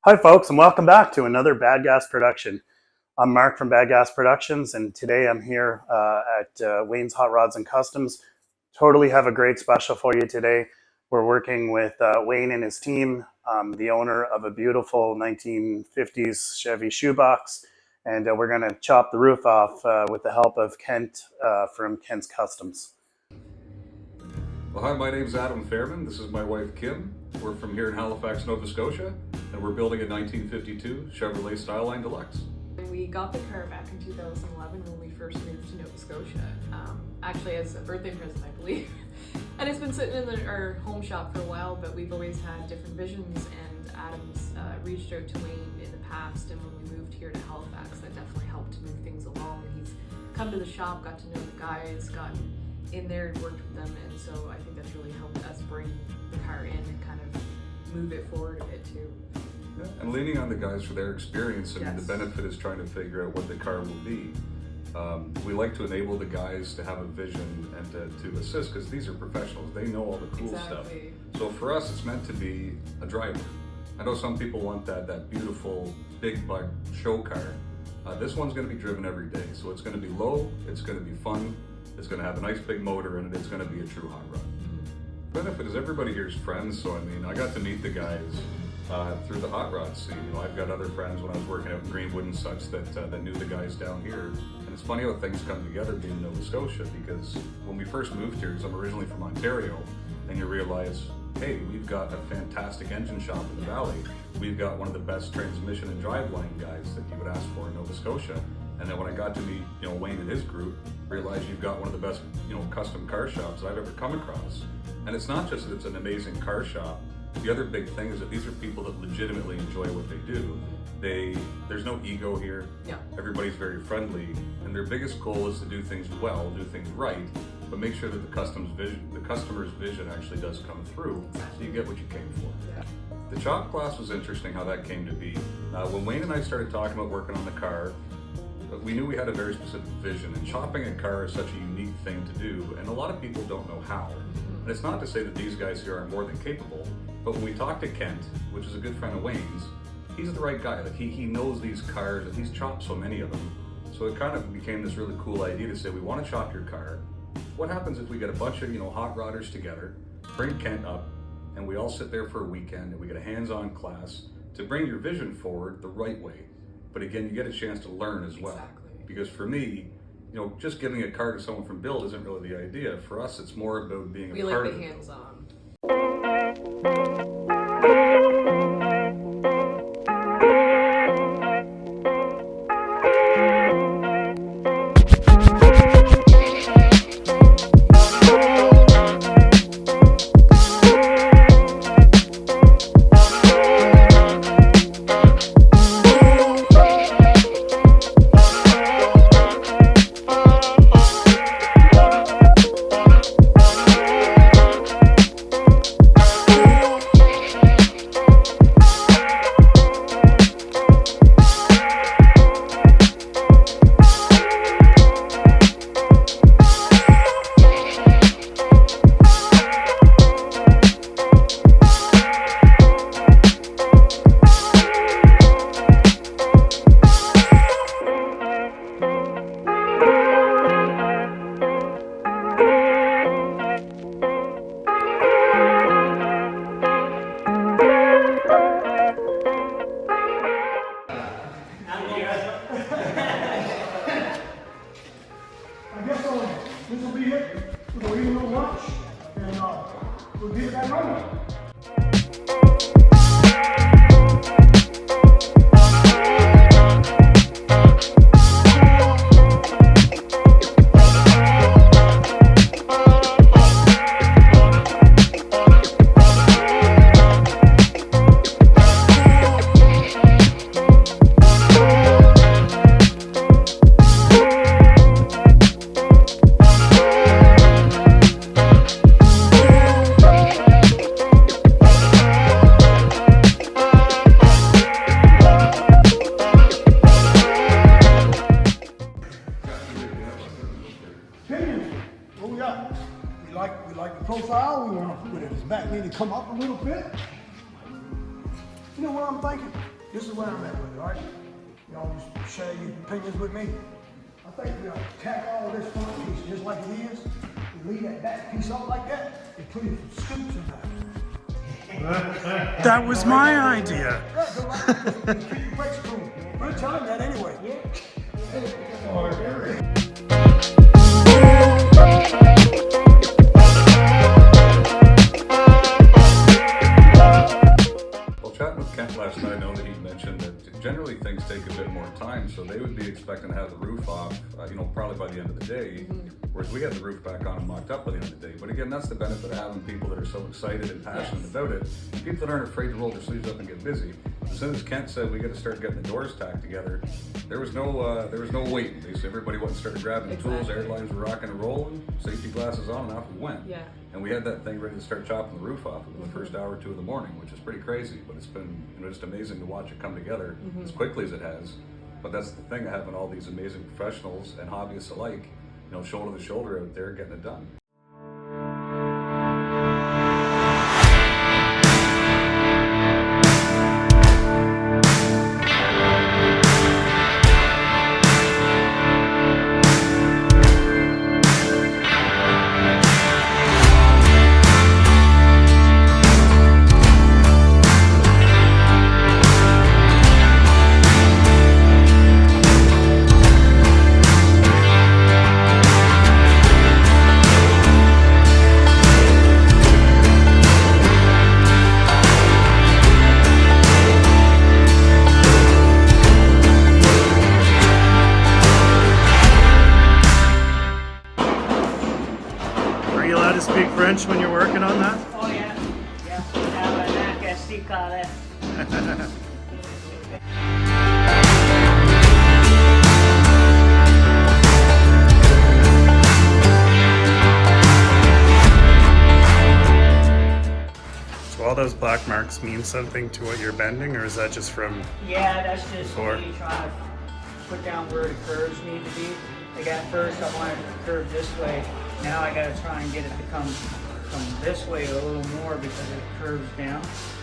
Hi folks, and welcome back to another Bad Gas production. I'm Mark from Bad Gas Productions, and today I'm here at Wayne's Hotrods and Customs. Totally have a great special for you today. We're working with Wayne and his team, the owner of a beautiful 1950s Chevy shoebox, and we're going to chop the roof off with the help of Kent from Kentz Kustoms. Well, hi, my name's Adam Fairman. This is my wife, Kim. We're from here in Halifax, Nova Scotia, and we're building a 1952 Chevrolet Styleline Deluxe. We got the car back in 2011 when we first moved to Nova Scotia, actually as a birthday present, I believe. And it's been sitting in our home shop for a while, but we've always had different visions, and Adam's reached out to Wayne in the past, and when we moved here to Halifax, that definitely helped to move things along. And he's come to the shop, got to know the guys, gotten in there and worked with them, and so I think that's really helped us bring the car in and kind of move it forward a bit too. Yeah, and leaning on the guys for their experience. I mean, Yes. the benefit is trying to figure out what the car will be. We like to enable the guys to have a vision and to assist, because these are professionals. They know all the cool stuff. So for us, it's meant to be a driver. I know some people want that beautiful big buck show car. This one's going to be driven every day, so it's going to be low, it's going to be fun, it's going to have a nice big motor in it, it's going to be a true hot rod. Benefit is everybody here is friends, so I mean, I got to meet the guys through the hot rod scene. You know, I've got other friends when I was working out in Greenwood and such that knew the guys down here. And it's funny how things come together being in Nova Scotia, because when we first moved here, because I'm originally from Ontario, and you realize, hey, we've got a fantastic engine shop in the valley. We've got one of the best transmission and driveline guys that you would ask for in Nova Scotia. And then when I got to meet, Wayne and his group, realized you've got one of the best, custom car shops I've ever come across. And it's not just that it's an amazing car shop. The other big thing is that these are people that legitimately enjoy what they do. There's no ego here. Yeah. Everybody's very friendly, and their biggest goal is to do things well, do things right, but make sure that the customer's vision actually does come through, so you get what you came for. Yeah. The chop class was interesting how that came to be. When Wayne and I started talking about working on the car, we knew we had a very specific vision, and chopping a car is such a unique thing to do, and a lot of people don't know how. And it's not to say that these guys here are more than capable, but when we talked to Kent, which is a good friend of Wayne's, he's the right guy. Like he knows these cars, and he's chopped so many of them. So it kind of became this really cool idea to say, we want to chop your car. What happens if we get a bunch of hot rodders together, bring Kent up, and we all sit there for a weekend, and we get a hands-on class to bring your vision forward the right way. But again, you get a chance to learn as well. Exactly. Because for me, just giving a car to someone from build isn't really the idea. For us, it's more about being a part of it. We like the hands-on. I guess this will be it. We'll eat a little lunch, and we'll get back on it. We like the profile. We want to put his back need to come up a little bit. You know what I'm thinking? this is where I'm at with it, all right? Y'all just share your opinions with me. I think we ought to tack all this front piece just like it is. We leave that back piece up like that and put in some scoops in there. That was my idea. Yeah, go right there. Keep your brakes cool. We're telling that anyway. Well, chatting with Kent last night, I know that he mentioned that generally things take a bit more time, so they would be expecting to have the roof off, probably by the end of the day, whereas we had the roof back on and mocked up by the end of the day. But again, that's the benefit of having people that are so excited and passionate about it, people that aren't afraid to roll their sleeves up and get busy. As soon as Kent said we got to start getting the doors tacked together, there was no waiting. Basically, everybody went and started grabbing the tools, airlines were rocking and rolling, safety glasses on, and off we went. Yeah. And we had that thing ready to start chopping the roof off within the first hour or two of the morning, which is pretty crazy. But it's been just amazing to watch it come together as quickly as it has. But that's the thing of having all these amazing professionals and hobbyists alike, shoulder to shoulder out there getting it done. Speak French when you're working on that? Oh yeah, yeah. So all those black marks mean something to what you're bending, or is that just from? Yeah, that's just Before. me trying to put down where the curves need to be. Like at first I wanted it to curve this way. Now I gotta try and get it to come this way a little more because it curves down,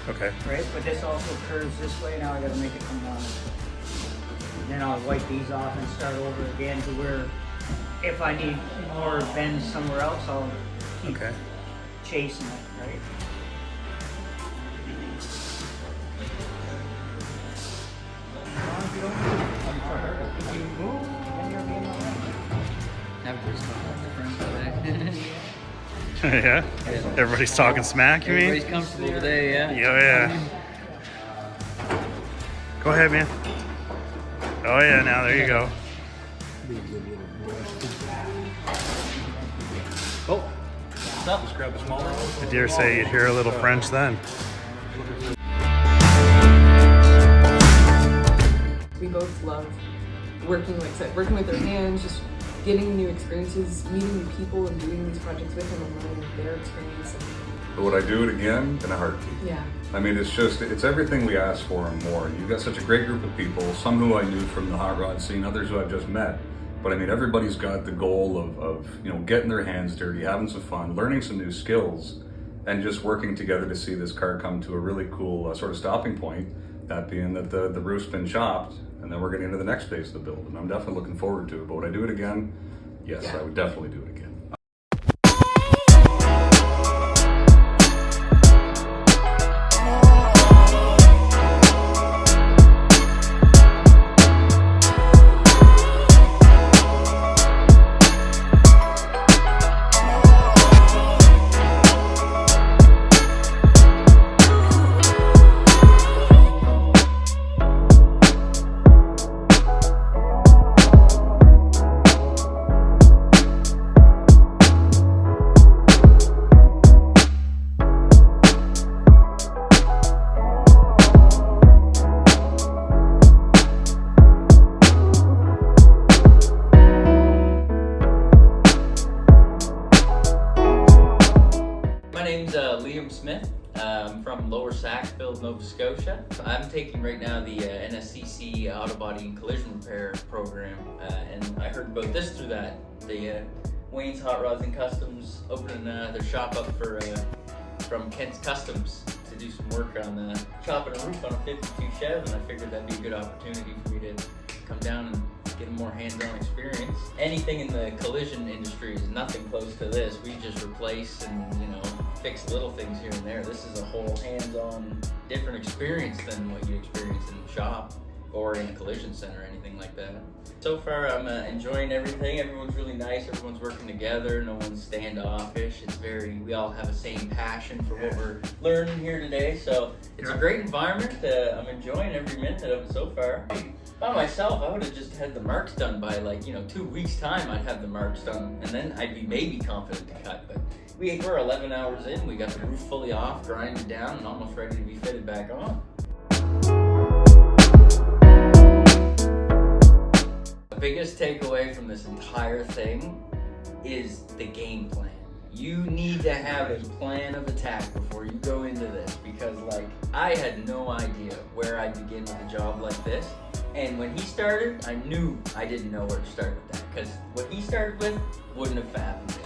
Okay. right? But this also curves this way. Now I gotta make it come down. Then I'll wipe these off and start over again to where if I need more bends somewhere else, I'll keep Okay. chasing it, right? Yeah. Everybody's talking smack. You mean? Everybody's comfortable today, yeah? Yeah. Go ahead, man. Oh yeah. Now there you go. Oh, what's up? Just grab the smaller one. I dare say you'd hear a little French then. We both love working, like I said, working with their hands, just getting new experiences, meeting new people and doing these projects with them and learning their experience. But would I do it again in a heartbeat? Yeah. I mean, it's everything we asked for and more. You've got such a great group of people, some who I knew from the hot rod scene, others who I've just met. But I mean, everybody's got the goal of getting their hands dirty, having some fun, learning some new skills, and just working together to see this car come to a really cool sort of stopping point. That being that the roof's been chopped, and then we're getting into the next phase of the build. And I'm definitely looking forward to it. But would I do it again? Yes, Yeah. I would definitely do it again. From Lower Sackville, Nova Scotia. I'm taking right now the NSCC Auto Body and Collision Repair program, and I heard about this through that. The Wayne's Hotrods and Customs opening their shop up for from Kentz Kustoms to do some work on chopping a roof on a 52 Chevy, and I figured that'd be a good opportunity for me to come down and get a more hands-on experience. Anything in the collision industry is nothing close to this. We just replace and, you know, fix little things here and there. This is a whole hands-on, different experience than what you experience in the shop or in a collision center or anything like that. So far, I'm enjoying everything. Everyone's really nice. Everyone's working together. No one's standoffish. We all have the same passion for what we're learning here today. So it's a great environment. I'm enjoying every minute of it so far. By myself, I would have just had the marks done by 2 weeks time. I'd have the marks done, and then I'd be maybe confident to cut. But we're 11 hours in. We got the roof fully off, grinded down, and almost ready to be fitted back on. The biggest takeaway from this entire thing is the game plan. You need to have a plan of attack before you go into this, because I had no idea where I'd begin with a job like this. And when he started, I knew I didn't know where to start with that, because what he started with wouldn't have fathomed it.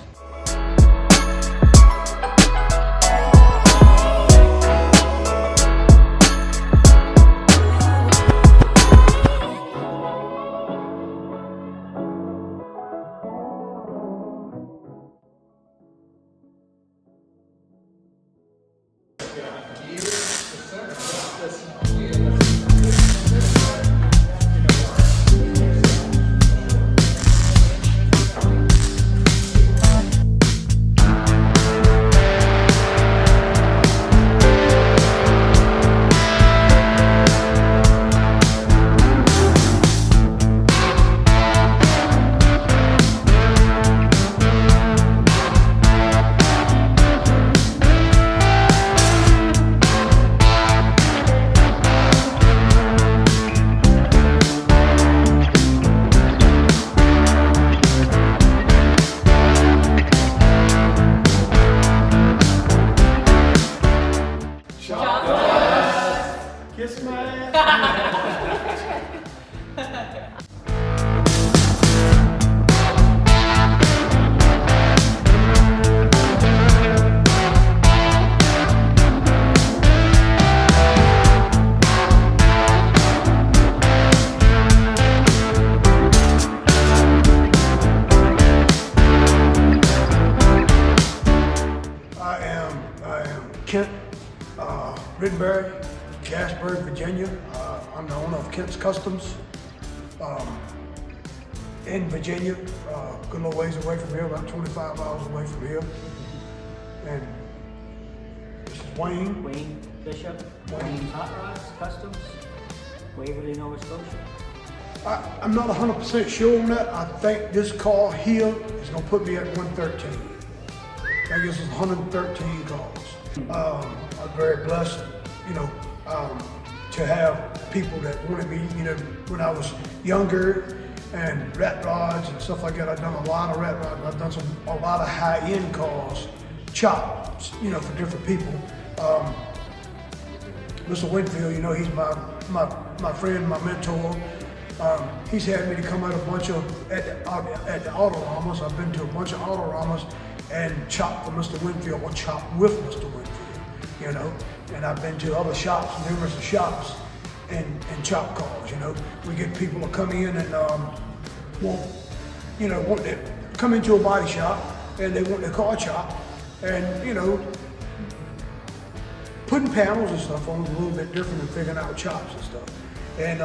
Kiss my ass. I am Kent Ridbury, Jasper, Virginia. I'm the owner of Kentz Kustoms in Virginia, good little ways away from here, about 25 miles away from here. And this is Wayne. Wayne Bishop, Wayne's Hotrods Customs, Waverly, Nova Scotia. I'm not 100% sure on that. I think this car here is gonna put me at 113. I guess it's 113 cars. I'm very blessed, to have people that wanted me, when I was younger, and rat rods and stuff like that. I've done a lot of rat rods. I've done a lot of high-end cars, chops, for different people. Mr. Winfield, he's my friend, my mentor. He's had me to come out a bunch of, at the Autoramas. I've been to a bunch of Autoramas and chop for Mr. Winfield or chop with Mr. Winfield, and I've been to other shops, numerous shops, and chop cars, We get people to come in and want to come into a body shop and they want their car chopped, and putting panels and stuff on is a little bit different than figuring out chops and stuff. And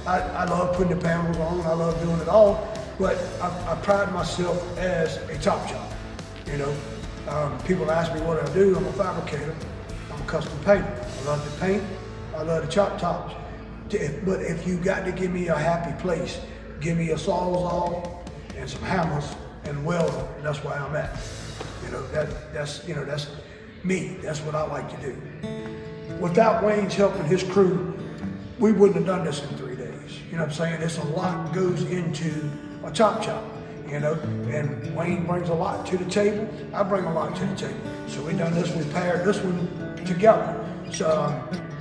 I love putting the panels on, I love doing it all, but I pride myself as a top chop. People ask me what I do. I'm a fabricator. I'm a custom painter. I love to paint. I love to chop tops. But if you got to give me a happy place, give me a sawzall and some hammers and welder, and that's where I'm at. That's me. That's what I like to do. Without Wayne's help and his crew, we wouldn't have done this in 3 days. You know what I'm saying? There's a lot goes into a chop. And Wayne brings a lot to the table. I bring a lot to the table. So we done this, we paired this one together. So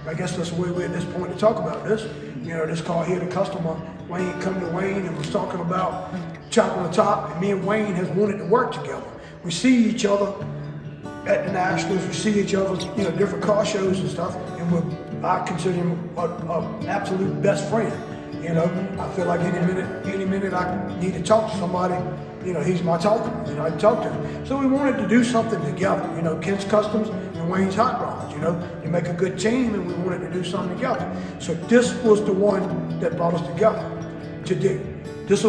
I guess that's the way we're at this point to talk about this. This car here, the customer, Wayne come to Wayne and was talking about chopping the top, and me and Wayne has wanted to work together. We see each other at the Nationals, we see each other, you know, different car shows and stuff, and I consider him an absolute best friend. You know, I feel like any minute I need to talk to somebody, you know, he's my talker. You know, I can talk to him. So we wanted to do something together. You know, Kentz Kustoms and Wayne's Hotrods. You know, you make a good team, and we wanted to do something together. So this was the one that brought us together to do. This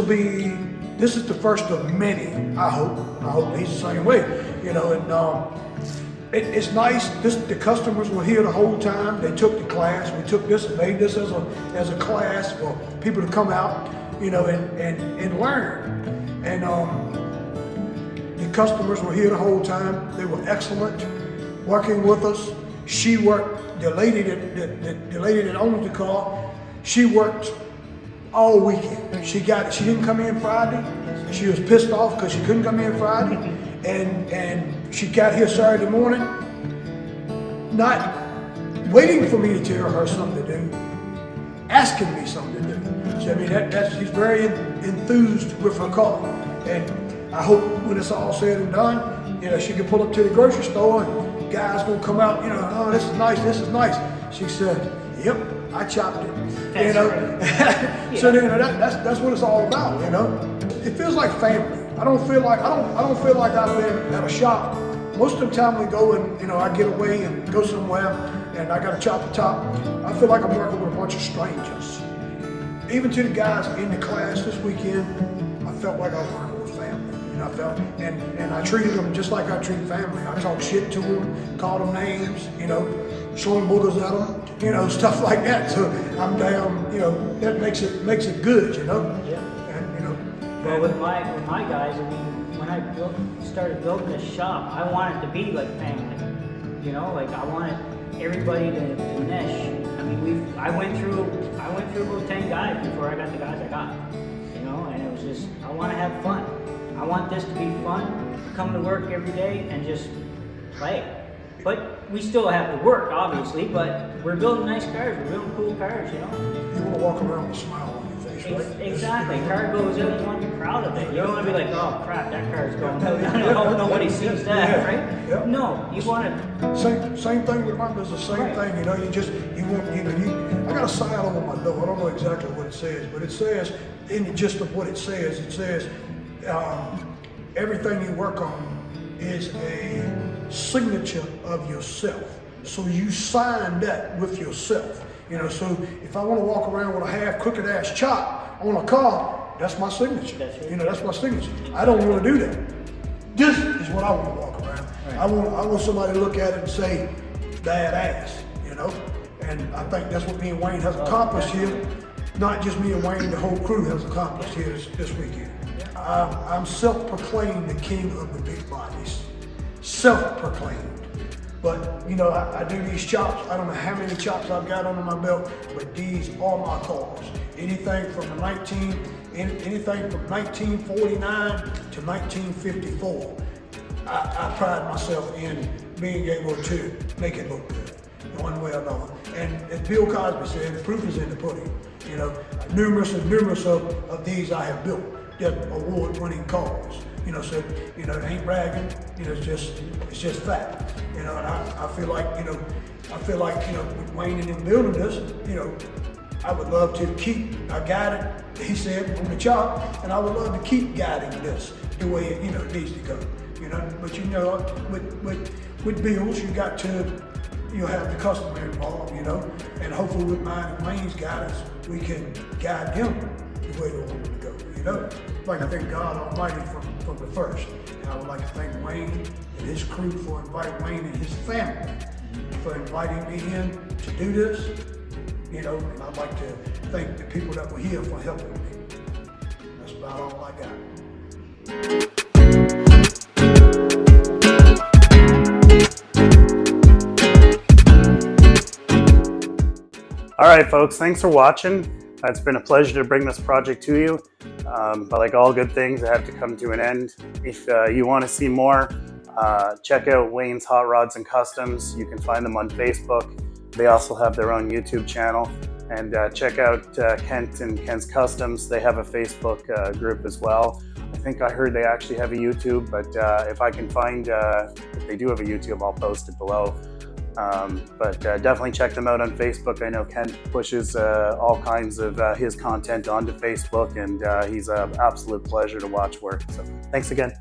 is the first of many. I hope he's the same way. You know, and it's nice. The customers were here the whole time. They took the class. We took this and made this as a class for people to come out, you know, and learn. And the customers were here the whole time. They were excellent, working with us. She worked. The lady that owns the car, she worked all weekend. She didn't come in Friday. She was pissed off because she couldn't come in Friday, and she got here Saturday morning, not waiting for me to tell her something to do, asking me something to do. So I mean, she's very enthused with her car, and I hope when it's all said and done, you know, she can pull up to the grocery store and guys gonna come out, you know, oh, this is nice, this is nice. She said, yep, I chopped it. That's you know, right. so you know, that's what it's all about. You know, it feels like family. I don't feel like I've been at a shop. Most of the time we go and, you know, I get away and go somewhere and I got to chop the top. I feel like I'm working with a bunch of strangers. Even to the guys in the class this weekend, I felt like I was working with family. You know, and I treated them just like I treat family. I talk shit to them, call them names, you know, showing boogers at them, you know, stuff like that. So I'm down, you know, that makes it good, you know. Yeah. And, you know. Well, with my guys, I mean, when I started building this shop, I wanted to be like family. You know, like I wanted everybody to mesh. I mean, I went through about 10 guys before I got the guys I got. You know, and it was just, I want to have fun. I want this to be fun. Come to work every day and just play. But we still have to work, obviously. But we're building nice cars. We're building cool cars. You know. You want to walk around with a smile on your face, right? Exactly. Car goes in, you want to be proud of it. You don't want to be like, oh crap, that car's going out. Nobody sees that, right? Yeah. No, you want to. Same thing with my business. Same thing. You know, I got a sign over my door. I don't know exactly what it says, but it says, in the gist of what it says, everything you work on is a signature of yourself. So you sign that with yourself. You know, so if I want to walk around with a half crooked ass chop on a car, that's my signature. That's right. You know, that's my signature. I don't want to do that. This is what I want to walk around. Right. I want somebody to look at it and say, badass, you know? And I think that's what me and Wayne has accomplished here. Not just me and Wayne, the whole crew has accomplished here this weekend. I'm self-proclaimed the king of the big bodies. Self-proclaimed. But, you know, I do these chops. I don't know how many chops I've got under my belt, but these are my cars. Anything from 1949 to 1954. I pride myself in being able to make it look good, one way or another. And as Bill Cosby said, the proof is in the pudding. You know, numerous of these I have built. They're award-winning cars. You know, so, you know, it ain't bragging, you know, it's just fact. You know, and I feel like, you know, with Wayne and them building this, you know, I would love to I guided, he said, on the chop, and I would love to keep guiding this the way it, you know, needs to go. You know, but you know, with bills, you'll have the customer involved, you know, and hopefully with mine and Wayne's guidance, we can guide him the way they want him to go, you know. I'd like to thank God Almighty from the first. And I would like to thank Wayne and his crew for inviting Wayne and his family for inviting me in to do this. You know, and I'd like to thank the people that were here for helping me. That's about all I got. All right, folks, thanks for watching. It's been a pleasure to bring this project to you. But like all good things, they have to come to an end. If you want to see more, check out Wayne's Hot Rods and Customs. You can find them on Facebook. They also have their own YouTube channel. And check out Kent and Kentz Kustoms. They have a Facebook group as well. I think I heard they actually have a YouTube, but if I can find, if they do have a YouTube, I'll post it below. But definitely check them out on Facebook. I know Kent pushes all kinds of his content onto Facebook, and he's an absolute pleasure to watch work. So thanks again.